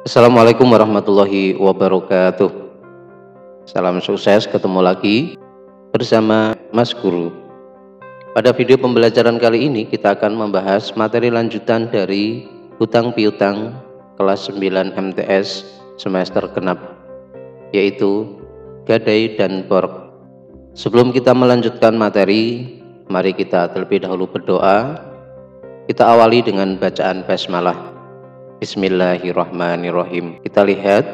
Assalamualaikum warahmatullahi wabarakatuh. Salam sukses, ketemu lagi bersama Mas Guru. Pada video pembelajaran kali ini kita akan membahas materi lanjutan dari hutang piutang kelas 9 MTS semester genap, yaitu gadai dan borok. Sebelum kita melanjutkan materi, mari kita terlebih dahulu berdoa. Kita awali dengan bacaan basmalah. Bismillahirrahmanirrahim. Kita lihat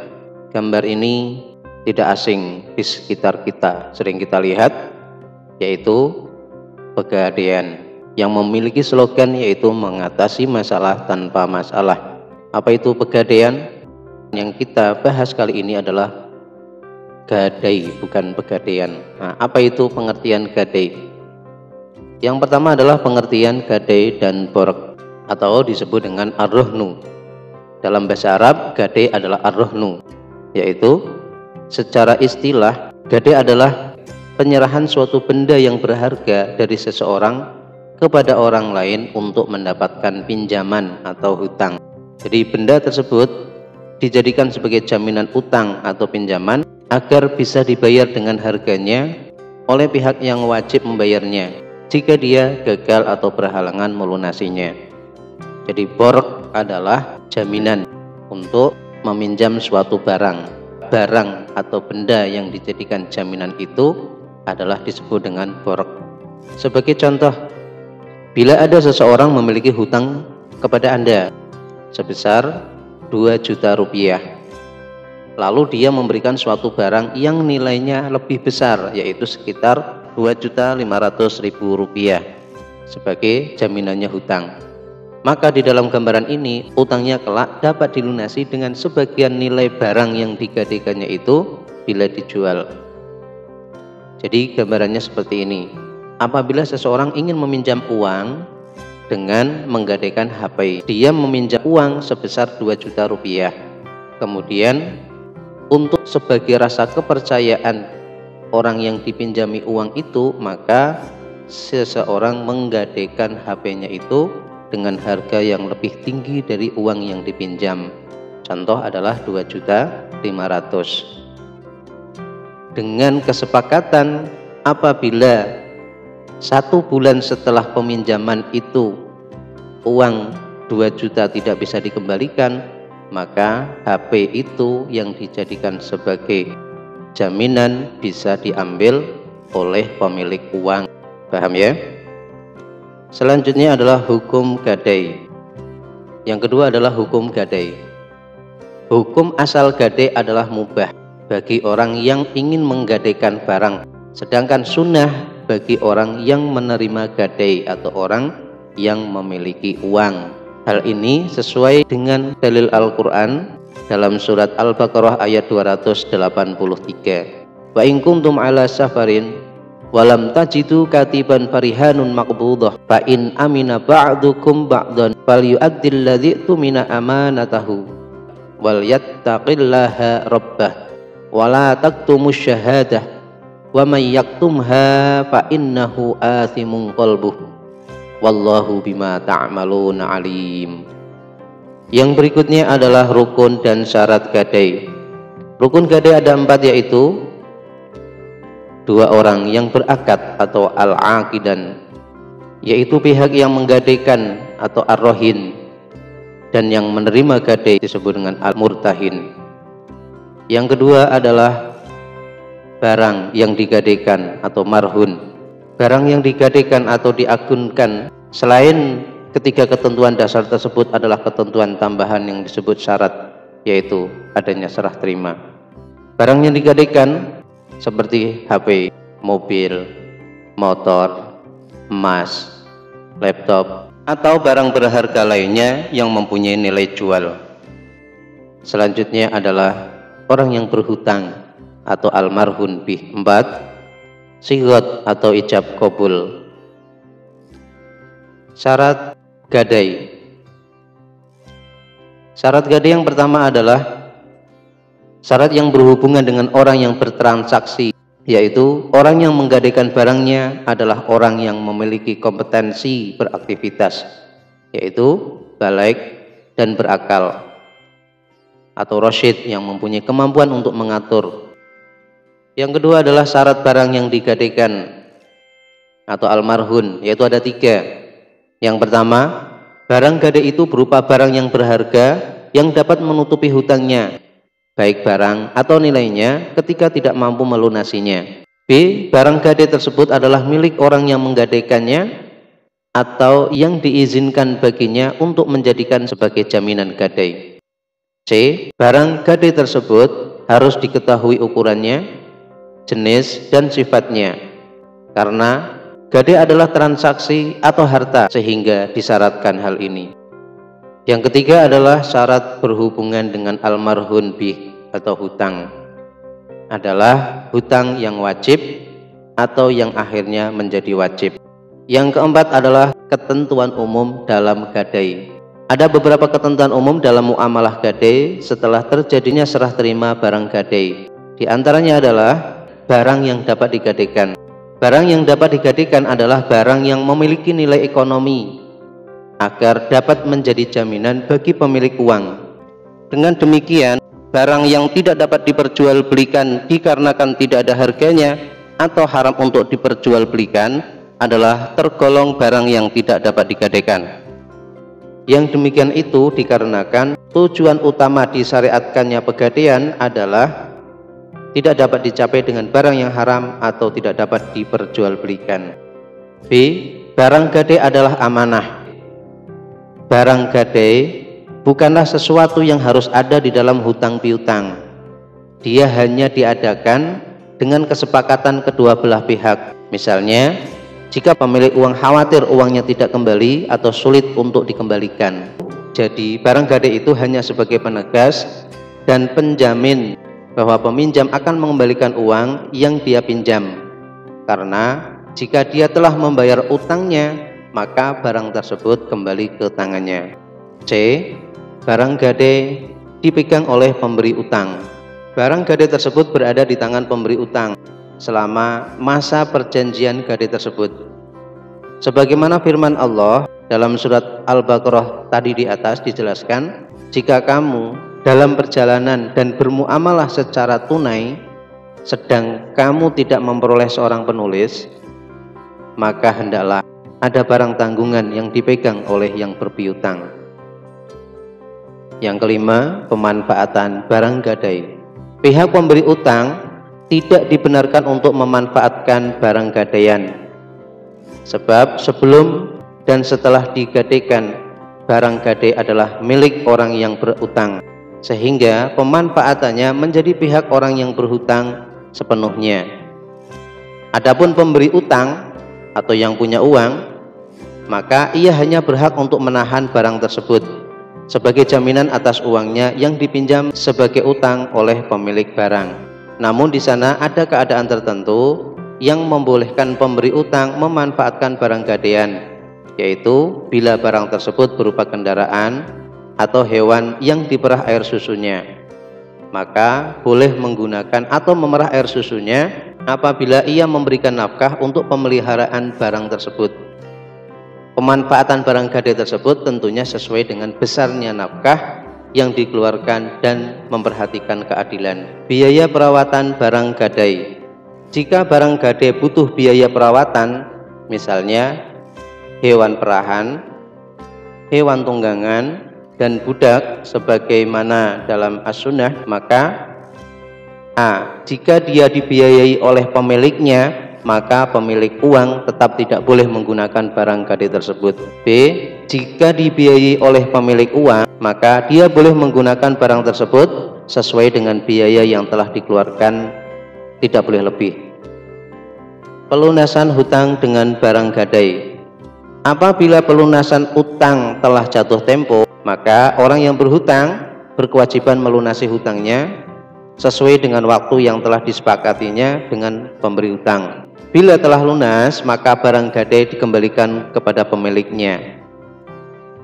gambar ini tidak asing di sekitar kita, sering kita lihat, yaitu Pegadaian yang memiliki slogan yaitu mengatasi masalah tanpa masalah. Apa itu Pegadaian? Yang kita bahas kali ini adalah gadai, bukan pegadaian. Nah, apa itu pengertian gadai? Yang pertama adalah pengertian gadai dan borok, atau disebut dengan ar-ruhnu. Dalam bahasa Arab, gadai adalah ar-ruhnu, yaitu secara istilah gadai adalah penyerahan suatu benda yang berharga dari seseorang kepada orang lain untuk mendapatkan pinjaman atau hutang. Jadi benda tersebut dijadikan sebagai jaminan utang atau pinjaman agar bisa dibayar dengan harganya oleh pihak yang wajib membayarnya jika dia gagal atau berhalangan melunasinya. Jadi borok adalah jaminan untuk meminjam suatu barang atau benda yang dijadikan jaminan itu adalah disebut dengan borok. Sebagai contoh, bila ada seseorang memiliki hutang kepada Anda sebesar 2 juta rupiah, lalu dia memberikan suatu barang yang nilainya lebih besar, yaitu sekitar 2.500.000 rupiah sebagai jaminannya hutang. Maka di dalam gambaran ini utangnya kelak dapat dilunasi dengan sebagian nilai barang yang digadaikannya itu bila dijual. Jadi gambarannya seperti ini. Apabila seseorang ingin meminjam uang dengan menggadaikan HP, dia meminjam uang sebesar 2 juta rupiah. Kemudian untuk sebagai rasa kepercayaan orang yang dipinjami uang itu, maka seseorang menggadaikan HP-nya itu dengan harga yang lebih tinggi dari uang yang dipinjam. Contoh adalah 2.500.000. Dengan kesepakatan apabila 1 bulan setelah peminjaman itu uang 2 juta tidak bisa dikembalikan, maka HP itu yang dijadikan sebagai jaminan bisa diambil oleh pemilik uang. Paham ya? Selanjutnya adalah hukum gadai. Yang kedua adalah hukum gadai. Hukum asal gadai adalah mubah bagi orang yang ingin menggadaikan barang, sedangkan sunnah bagi orang yang menerima gadai atau orang yang memiliki uang. Hal ini sesuai dengan dalil Al-Quran dalam surat Al-Baqarah ayat 283. Wa in kuntum ala safarin walam tajidu katiban farihanun maqbudah fa in amina ba'dukum ba'dan falyu'addil ladzi tumina amanatahu wal yattaqillaha rabbah wala taktumus syahadah wa may yaktumha fa innahu athimun qalbuh wallahu bima ta'maluna alim. Yang berikutnya adalah rukun dan syarat gadai. Rukun gadai ada 4, yaitu 2 orang yang berakad atau al-aqidan, yaitu pihak yang menggadaikan atau ar-rohin, dan yang menerima gadai disebut dengan al-murtahin. Yang kedua adalah barang yang digadaikan atau marhun. Barang yang digadaikan atau diagunkan selain ketiga ketentuan dasar tersebut adalah ketentuan tambahan yang disebut syarat, yaitu adanya serah terima. Barang yang digadaikan seperti HP, mobil, motor, emas, laptop, atau barang berharga lainnya yang mempunyai nilai jual. Selanjutnya adalah orang yang berhutang atau almarhun bih. 4, sigot atau ijab qabul. Syarat gadai. Syarat gadai yang pertama adalah syarat yang berhubungan dengan orang yang bertransaksi, yaitu orang yang menggadaikan barangnya adalah orang yang memiliki kompetensi beraktivitas, yaitu balik dan berakal. atau rasyid yang mempunyai kemampuan untuk mengatur. Yang kedua adalah syarat barang yang digadaikan atau almarhun, yaitu ada 3. Yang pertama, barang gadai itu berupa barang yang berharga yang dapat menutupi hutangnya, baik barang atau nilainya ketika tidak mampu melunasinya. B. Barang gadai tersebut adalah milik orang yang menggadaikannya atau yang diizinkan baginya untuk menjadikan sebagai jaminan gadai. C. Barang gadai tersebut harus diketahui ukurannya, jenis, dan sifatnya, karena gadai adalah transaksi atau harta sehingga disyaratkan hal ini. Yang ketiga adalah syarat berhubungan dengan almarhun bih atau hutang, adalah hutang yang wajib atau yang akhirnya menjadi wajib. Yang keempat adalah ketentuan umum dalam gadai. Ada beberapa ketentuan umum dalam muamalah gadai setelah terjadinya serah terima barang gadai. Di antaranya adalah barang yang dapat digadaikan. Barang yang dapat digadaikan adalah barang yang memiliki nilai ekonomi agar dapat menjadi jaminan bagi pemilik uang. Dengan demikian, barang yang tidak dapat diperjualbelikan dikarenakan tidak ada harganya atau haram untuk diperjualbelikan adalah tergolong barang yang tidak dapat digadaikan. Yang demikian itu dikarenakan tujuan utama disyariatkannya pegadaian adalah tidak dapat dicapai dengan barang yang haram atau tidak dapat diperjualbelikan. B. Barang gadai adalah amanah. Barang gadai bukanlah sesuatu yang harus ada di dalam hutang piutang. Dia hanya diadakan dengan kesepakatan kedua belah pihak. Misalnya, jika pemilik uang khawatir uangnya tidak kembali atau sulit untuk dikembalikan. Jadi barang gadai itu hanya sebagai penegas dan penjamin bahwa peminjam akan mengembalikan uang yang dia pinjam. Karena jika dia telah membayar utangnya, maka barang tersebut kembali ke tangannya. C. Barang gadai dipegang oleh pemberi utang. Barang gadai tersebut berada di tangan pemberi utang selama masa perjanjian gadai tersebut. Sebagaimana firman Allah dalam surat Al-Baqarah tadi di atas dijelaskan, jika kamu dalam perjalanan dan bermuamalah secara tunai sedang kamu tidak memperoleh seorang penulis, maka hendaklah ada barang tanggungan yang dipegang oleh yang berpiutang. Yang kelima, pemanfaatan barang gadai. Pihak pemberi utang tidak dibenarkan untuk memanfaatkan barang gadaian, sebab sebelum dan setelah digadaikan barang gadai adalah milik orang yang berutang, sehingga pemanfaatannya menjadi pihak orang yang berhutang sepenuhnya. Adapun pemberi utang atau yang punya uang, maka ia hanya berhak untuk menahan barang tersebut sebagai jaminan atas uangnya yang dipinjam sebagai utang oleh pemilik barang. Namun di sana ada keadaan tertentu yang membolehkan pemberi utang memanfaatkan barang gadaian, yaitu bila barang tersebut berupa kendaraan atau hewan yang diperah air susunya, maka boleh menggunakan atau memerah air susunya apabila ia memberikan nafkah untuk pemeliharaan barang tersebut. Pemanfaatan barang gadai tersebut tentunya sesuai dengan besarnya nafkah yang dikeluarkan dan memperhatikan keadilan. Biaya perawatan barang gadai. Jika barang gadai butuh biaya perawatan, misalnya hewan perahan, hewan tunggangan, dan budak sebagaimana dalam as-sunnah, maka A. Jika dia dibiayai oleh pemiliknya, maka pemilik uang tetap tidak boleh menggunakan barang gadai tersebut. B. Jika dibiayai oleh pemilik uang, maka dia boleh menggunakan barang tersebut sesuai dengan biaya yang telah dikeluarkan, tidak boleh lebih. Pelunasan hutang dengan barang gadai. Apabila pelunasan utang telah jatuh tempo, maka orang yang berhutang berkewajiban melunasi hutangnya sesuai dengan waktu yang telah disepakatinya dengan pemberi hutang. Bila telah lunas, maka barang gadai dikembalikan kepada pemiliknya.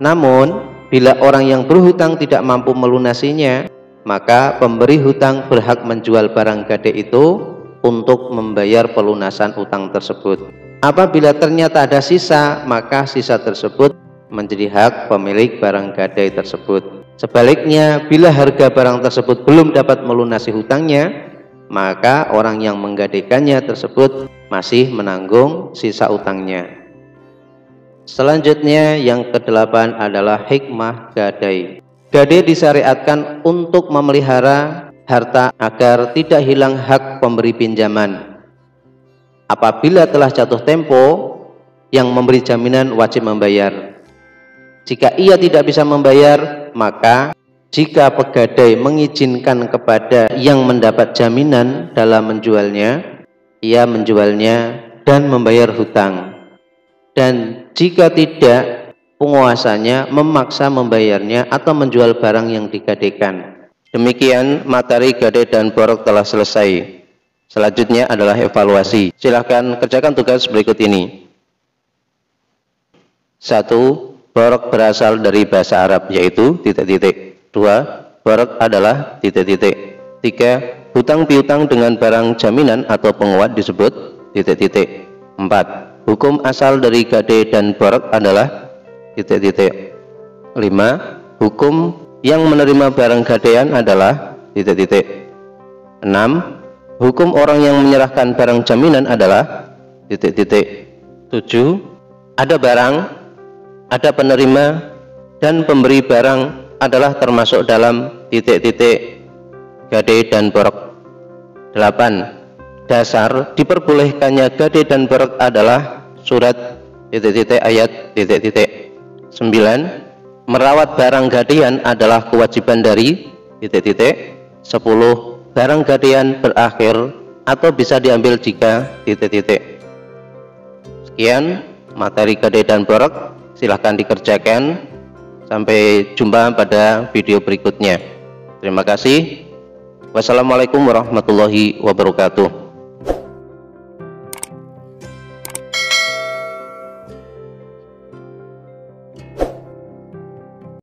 Namun, bila orang yang berhutang tidak mampu melunasinya, maka pemberi hutang berhak menjual barang gadai itu untuk membayar pelunasan utang tersebut. Apabila ternyata ada sisa, maka sisa tersebut menjadi hak pemilik barang gadai tersebut. Sebaliknya, bila harga barang tersebut belum dapat melunasi hutangnya, maka orang yang menggadaikannya tersebut masih menanggung sisa utangnya. Selanjutnya yang ke-8 adalah hikmah gadai. Gadai disyariatkan untuk memelihara harta agar tidak hilang hak pemberi pinjaman. Apabila telah jatuh tempo, yang memberi jaminan wajib membayar. Jika ia tidak bisa membayar, maka jika pegadai mengizinkan kepada yang mendapat jaminan dalam menjualnya, ia menjualnya dan membayar hutang. Dan jika tidak, penguasanya memaksa membayarnya atau menjual barang yang digadaikan. Demikian materi gadai dan borok telah selesai. Selanjutnya adalah evaluasi. Silahkan kerjakan tugas berikut ini. 1. Borok berasal dari bahasa Arab, yaitu ... 2. Borok adalah ... 3. Hutang piutang dengan barang jaminan atau penguat disebut ... 4. Hukum asal dari gadai dan borok adalah ... 5. Hukum yang menerima barang gadaian adalah ... 6. Hukum orang yang menyerahkan barang jaminan adalah ... 7. Ada barang, ada penerima, dan pemberi barang adalah termasuk dalam ... gadai dan borok. 8. Dasar diperbolehkannya gadai dan borok adalah surat ... ayat ... 9. Merawat barang gadaian adalah kewajiban dari ... 10. Barang gadaian berakhir atau bisa diambil jika ... Sekian materi gadai dan borok. Silahkan dikerjakan. Sampai jumpa pada video berikutnya. Terima kasih. Wassalamualaikum warahmatullahi wabarakatuh.